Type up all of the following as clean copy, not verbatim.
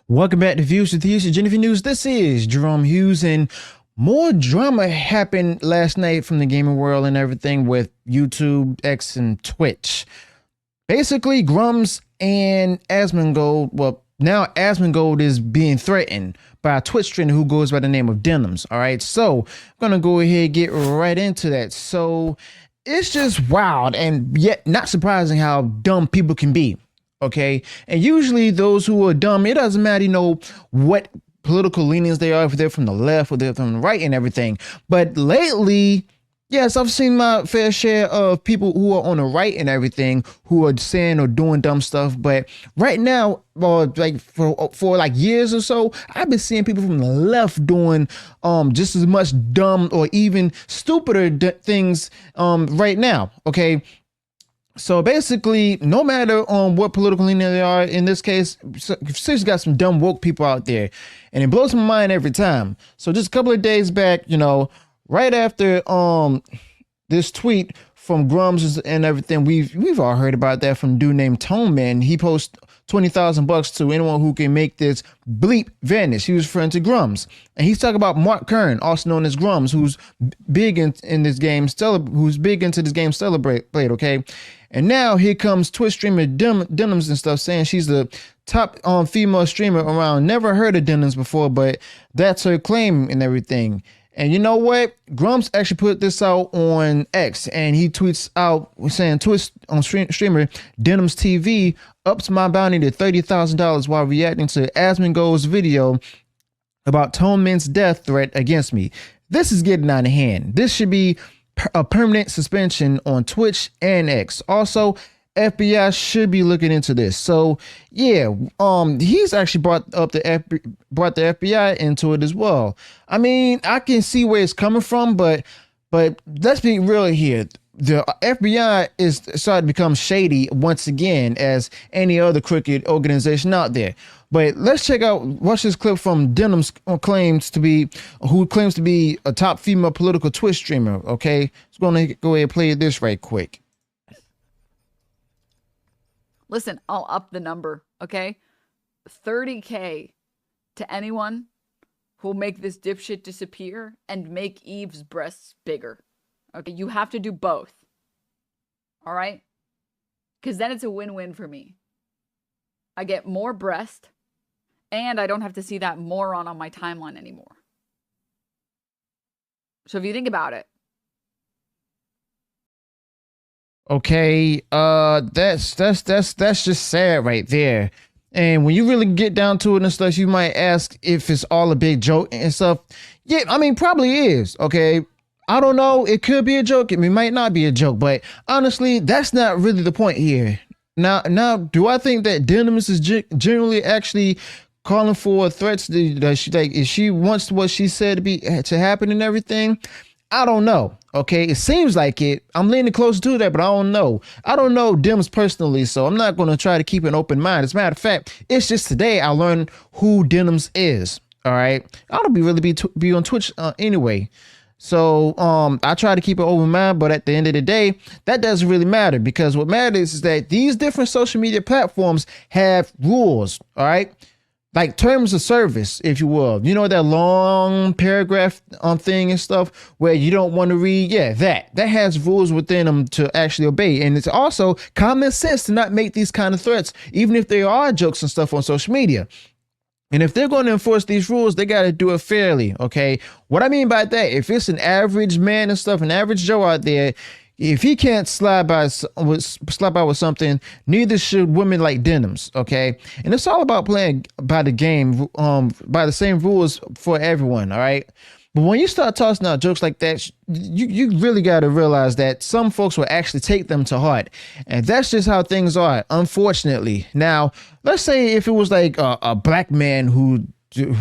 Welcome back to Views with Hughes and Jennifer News. This is Jerome Hughes, and more drama happened last night from the gaming world and everything with YouTube, X, and Twitch. Basically, Grummz and Asmongold, well, now Asmongold is being threatened by a Twitch streamer who goes by the name of Denims. All right, so I'm gonna go ahead and get right into that. So it's just wild and yet not surprising how dumb people can be. Okay, and usually those who are dumb, it doesn't matter, what political leanings they are, if they're from the left or they're from the right and everything. But lately, yes, I've seen my fair share of people who are on the right and everything who are saying or doing dumb stuff. But right now, like for like years or so, I've been seeing people from the left doing just as much dumb or even stupider things right now. Okay. So basically, no matter what political leaning they are, in this case, seriously got some dumb woke people out there, and it blows my mind every time. So just a couple of days back, right after this tweet from Grummz and everything, we've all heard about that from a dude named Tone Man. He posts $20,000 to anyone who can make this bleep vanish. He was referring to Grummz, and he's talking about Mark Kern, also known as Grummz, who's big in this game, who's big into this game Celebrate. Okay. And now here comes Twitch streamer Denims and stuff saying she's the top female streamer around. Never heard of Denims before, but that's her claim and everything. And you know what? Grummz actually put this out on X, and he tweets out saying Twitch streamer Denims TV ups my bounty to $30,000 while reacting to Asmongold's video about Tone Man's death threat against me. This is getting out of hand. This should be a permanent suspension on Twitch and X. Also, FBI should be looking into this. So yeah, he's actually brought the FBI into it as well. I mean, I can see where it's coming from, but let's be real here. The FBI is starting to become shady once again, as any other crooked organization out there. But let's watch this clip from Denims, who claims to be a top female political Twitch streamer. Okay, so I'm gonna go ahead and play this right quick. Listen, I'll up the number, okay? 30K to anyone who'll make this dipshit disappear and make Eve's breasts bigger. Okay, you have to do both. All right? Because then it's a win-win for me. I get more breast, and I don't have to see that moron on my timeline anymore. So if you think about it. Okay, that's just sad right there. And when you really get down to it and stuff, you might ask if it's all a big joke and stuff. Yeah, I mean, probably is. Okay. I don't know. It could be a joke. It might not be a joke, but honestly, that's not really the point here. Now, do I think that Denims is generally actually calling for threats if she wants what she said to happen and everything? I don't know. Okay, it seems like it. I'm leaning closer to that, but I don't know. I don't know Denims personally, so I'm not going to try to keep an open mind. As a matter of fact, it's just today I learned who Denims is. All right, I don't be on Twitch anyway. So I try to keep an open mind, but at the end of the day, that doesn't really matter, because what matters is that these different social media platforms have rules, all right? Like terms of service, if you will. That long paragraph thing and stuff where you don't want to read. Yeah, that has rules within them to actually obey. And it's also common sense to not make these kind of threats, even if there are jokes and stuff on social media. And if they're going to enforce these rules, they got to do it fairly. Okay. What I mean by that, if it's an average man and stuff, an average Joe out there, if he can't slide by with something, neither should women like Denims. Okay. And it's all about playing by the game, by the same rules for everyone. All right. But when you start tossing out jokes like that, you really got to realize that some folks will actually take them to heart. And that's just how things are, unfortunately. Now, let's say if it was like a black man who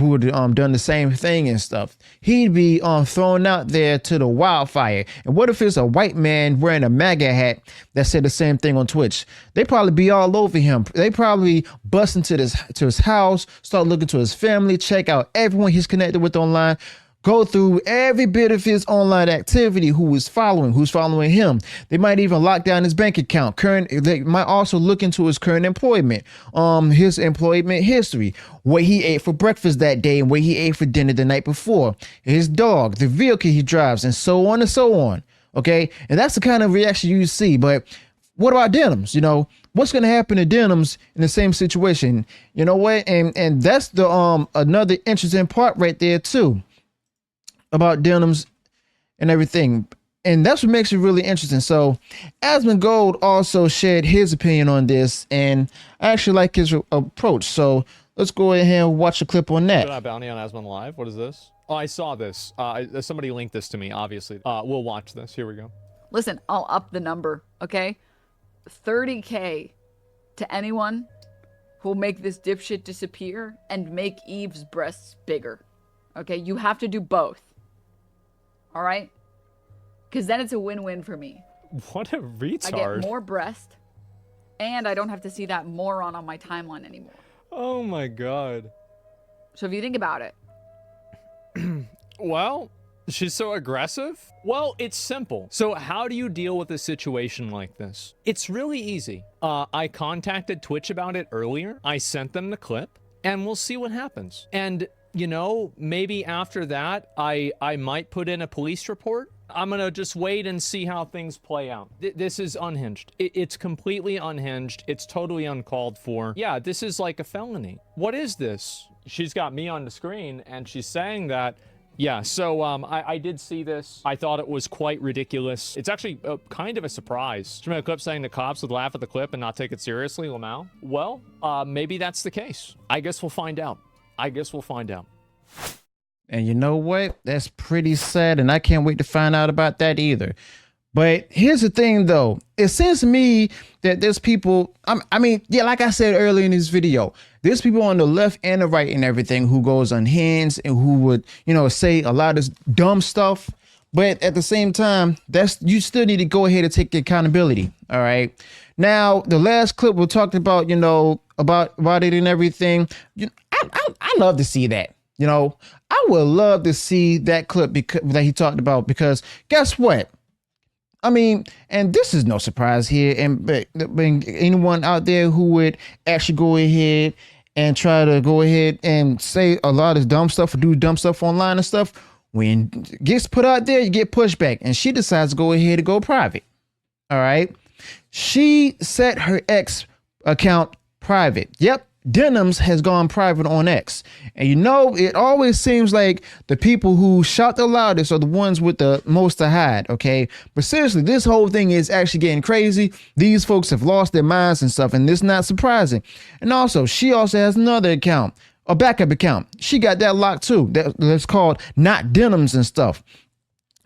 would done the same thing and stuff, he'd be thrown out there to the wildfire. And what if it's a white man wearing a MAGA hat that said the same thing on Twitch? They probably be all over him. They probably bust into his house, start looking to his family, check out everyone he's connected with online. go through every bit of his online activity, who's following him. They might even lock down his bank account. They might also look into his current employment, his employment history, what he ate for breakfast that day and what he ate for dinner the night before, his dog, the vehicle he drives, and so on and so on. Okay, and that's the kind of reaction you see. But what about Denims? You know, what's going to happen to Denims in the same situation? You know what? And that's the another interesting part right there too about Denims and everything. And that's what makes it really interesting. So Asmongold also shared his opinion on this, and I actually like his approach. So let's go ahead and watch a clip on that. Bounty on Asmon Live. What is this? Oh, I saw this. Somebody linked this to me, obviously. We'll watch this. Here we go. Listen, I'll up the number, okay? 30K to anyone who'll make this dipshit disappear and make Eve's breasts bigger. Okay, you have to do both. All right? Because then it's a win-win for me. What a retard. I get more breast, and I don't have to see that moron on my timeline anymore. Oh my god. So if you think about it. Well, she's so aggressive? Well, it's simple. So how do you deal with a situation like this? It's really easy. I contacted Twitch about it earlier. I sent them the clip, and we'll see what happens. And, you know, maybe after that, I might put in a police report. I'm gonna just wait and see how things play out. This is unhinged. It's completely unhinged. It's totally uncalled for. Yeah, this is like a felony. What is this? She's got me on the screen, and she's saying that. Yeah, so I did see this. I thought it was quite ridiculous. It's actually kind of a surprise. She made a clip saying the cops would laugh at the clip and not take it seriously, Lamau. Well, maybe that's the case. I guess we'll find out. And you know what? That's pretty sad, and I can't wait to find out about that either. But here's the thing, though. It seems to me that there's people, I mean, yeah, like I said earlier in this video, there's people on the left and the right and everything who goes unhinged and who would, you know, say a lot of dumb stuff. But at the same time, you still need to go ahead and take the accountability. All right. Now, the last clip we talked about, you know, about it and everything. I love to see that. You know, I would love to see that clip that he talked about, because guess what? I mean, and this is no surprise here. But anyone out there who would actually go ahead and try to go ahead and say a lot of dumb stuff or do dumb stuff online and stuff, when it gets put out there, you get pushback. And she decides to go ahead and go private. All right. She set her X account private. Yep. Denims has gone private on X. And you know, it always seems like the people who shout the loudest are the ones with the most to hide, okay? But seriously, this whole thing is actually getting crazy. These folks have lost their minds and stuff, and this is not surprising. And also, she also has another account, a backup account. She got that locked too. That's called Not Denims and stuff.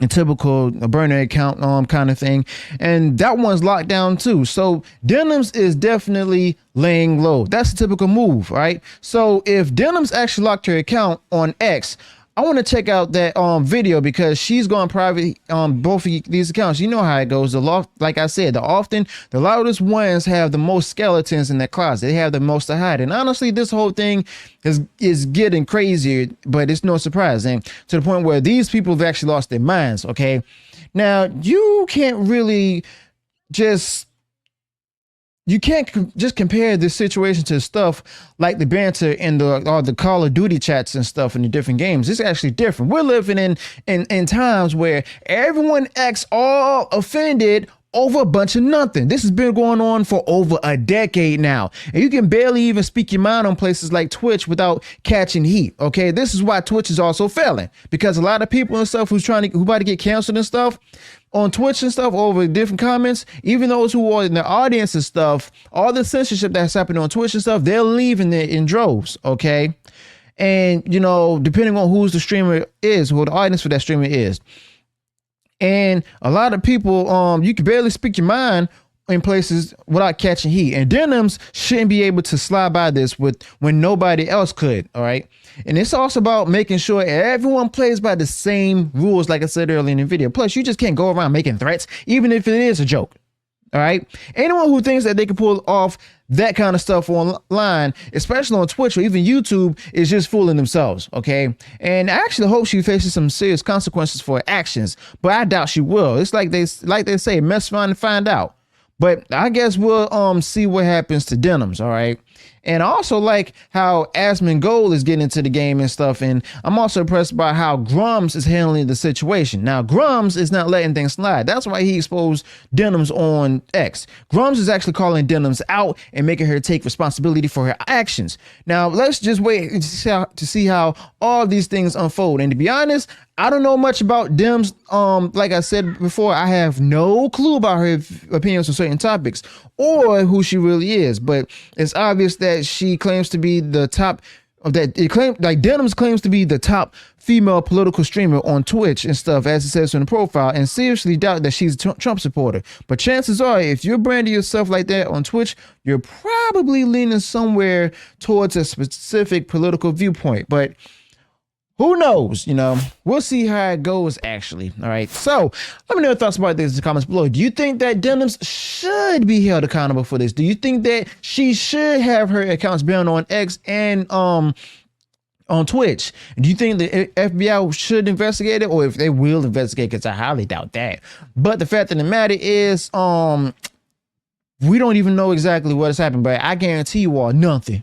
A typical burner account kind of thing, and that one's locked down too. So Denims is definitely laying low. That's a typical move, right? So if Denims actually locked her account on X, I want to check out that video, because she's gone private on both of these accounts. You know how it goes. Like I said, the loudest ones have the most skeletons in their closet. They have the most to hide. And honestly, this whole thing is getting crazier, but it's no surprise. And to the point where these people have actually lost their minds. Okay, now you can't really just compare this situation to stuff like the banter in the Call of Duty chats and stuff in the different games. It's actually different. We're living in times where everyone acts all offended over a bunch of nothing. This has been going on for over a decade now, and you can barely even speak your mind on places like Twitch without catching heat. Okay, this is why Twitch is also failing, because a lot of people and stuff who about to get canceled and stuff on Twitch and stuff over different comments, even those who are in the audience and stuff, all the censorship that's happening on Twitch and stuff, they're leaving it in droves. Okay, and you know, depending on who's the streamer is, who the audience for that streamer is. And a lot of people, you can barely speak your mind in places without catching heat. And Denims shouldn't be able to slide by this when nobody else could. All right. And it's also about making sure everyone plays by the same rules, like I said earlier in the video. Plus, you just can't go around making threats, even if it is a joke. All right. Anyone who thinks that they can pull off that kind of stuff online, especially on Twitch or even YouTube, is just fooling themselves. Okay. And I actually hope she faces some serious consequences for her actions, but I doubt she will. It's like they say, mess around and find out. But I guess we'll see what happens to Denims. All right. And I also like how Asmongold is getting into the game and stuff. And I'm also impressed by how Grummz is handling the situation. Now, Grummz is not letting things slide. That's why he exposed Denims on X. Grummz is actually calling Denims out and making her take responsibility for her actions. Now, let's just wait to see how all these things unfold. And to be honest, I don't know much about Denims. Like I said before, I have no clue about her opinions on certain topics or who she really is. But it's obvious that she claims to be the top Denims claims to be the top female political streamer on Twitch and stuff, as it says in the profile, and seriously doubt that she's a Trump supporter. But chances are, if you're branding yourself like that on Twitch, you're probably leaning somewhere towards a specific political viewpoint. But who knows? You know, we'll see how it goes, actually. All right. So let me know your thoughts about this in the comments below. Do you think that Denims should be held accountable for this? Do you think that she should have her accounts banned on X and on Twitch? Do you think the FBI should investigate it, or if they will investigate? Because I highly doubt that. But the fact of the matter is, we don't even know exactly what has happened. But I guarantee you all, nothing.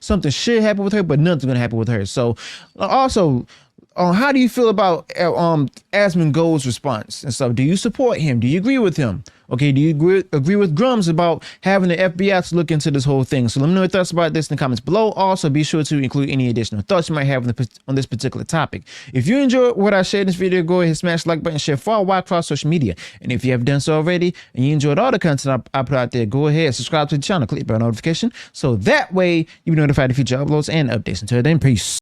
Something should happen with her, but nothing's gonna happen with her. So also, how do you feel about Asmongold's response and stuff? Do you support him? Do you agree with him? Okay, do you agree with Grummz about having the FBI to look into this whole thing? So let me know your thoughts about this in the comments below. Also, be sure to include any additional thoughts you might have on this particular topic. If you enjoyed what I shared in this video, go ahead and smash the like button, share far wide across social media. And if you have done so already and you enjoyed all the content I put out there, go ahead and subscribe to the channel, click the bell notification, so that way you'll be notified of future uploads and updates. Until then, peace.